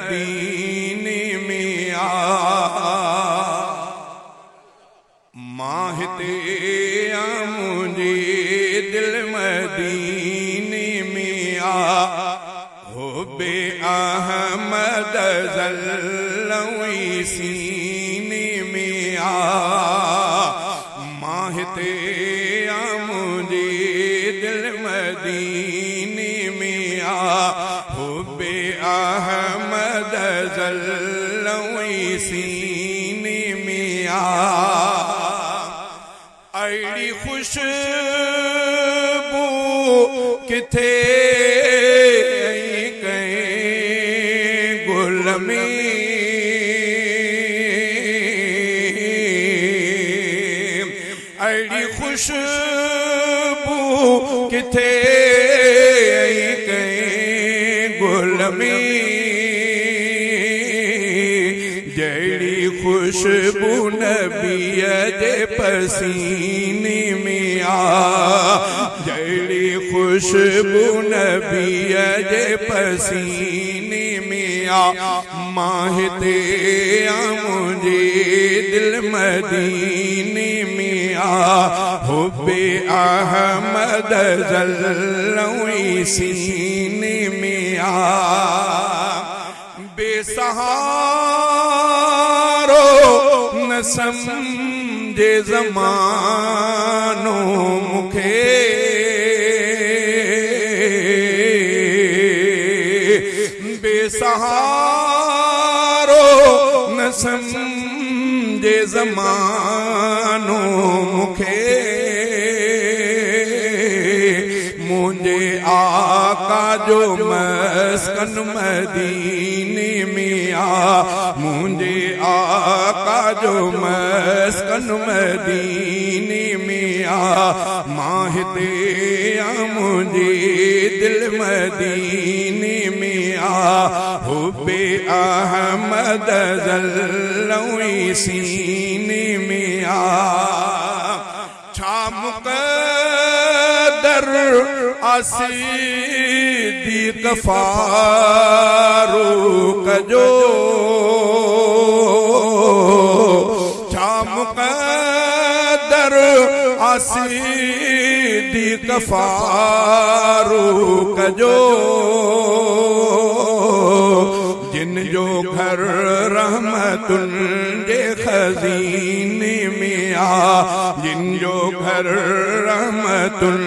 मदीने में आ माहिते मुझे दिल मदीने में आ हो बे अहमद ज़ल्लवी सीने में आ माहिते मुझे दिल मदीने में आ हो बे अहमद ज़ल्लवी सीने में आ अड़ी खुशबू किथे कहीं गुल में अड़ी खुशबू किथे कहीं गुल में जड़ी खुशबू नबीअ जे पसीने में आ जड़ी खुशबू नबीअ जे पसीने में आ माहिते मुझे दिल मदीने में आ हुब्बे अहमद ज़ल्लवी सीने में आ बेसहारो न समझे ज़मानो मुखे बेसहारो न समझे ज़मानो मुखे मुझे आका जो मस्कन मदीने में आ मुझे आका जो मस्कन मदीने में आ माहिते मुझे दिल मदीने में आ हुब्बे अहमद ज़ल्लवी सीने में आ छा मुक़द्दर आसिदीक़ फारूक़ जो छा मुक़द्दर आसिदीक़ फारूक़ जो जिन जो घर रहमतुन जे खजीने में आ जिन जो घर रहमतुन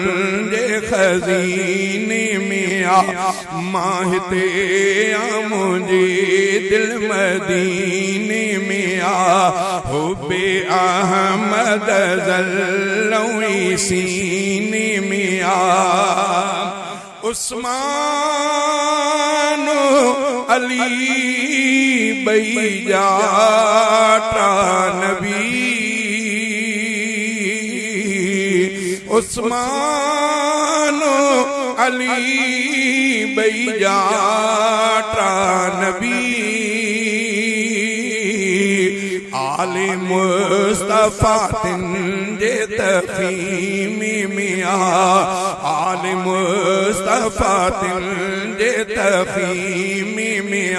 जे खजीने में आ माहिते मुझे दिल मदीने में आ हुब्बे अहमद ज़ल्लवी सीने में आ उस्मान अली बई जाटा नबी उस्मान अली बई जाटा नबी आले मुस्तफा तिंजे तफीमी में आ आले मुस्तफा तिंजे तफीमी में आ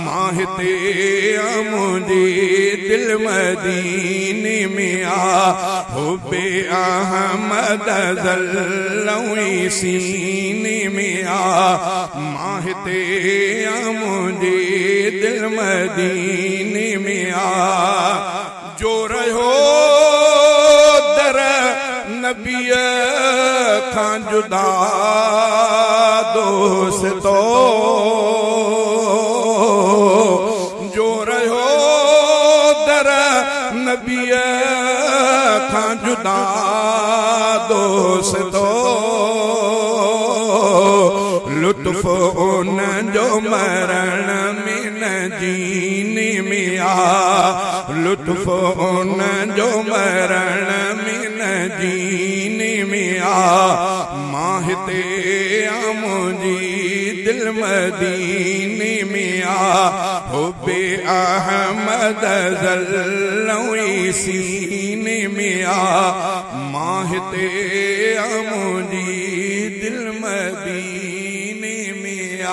माहिते मुझे दिल मदीने में आ हुब्बे अहमद ज़ल्लवी सीने में आ माहिते मुझे दिल मदीने में आ जो रहो दर नबीअ खां जुदा दोस्तो जो रहो दर नबीअ खां जुदा दोस्तो लुत्फ़ उन जो मरण में न जीने में आ लुत्फ़ उन जो मरण में न जीने में आ माहिते मुझे दिल मदीने में आ हुब्बे अहमद ज़ल्लवी सीने में आ माहिते मुझे दिल मदीने में आ।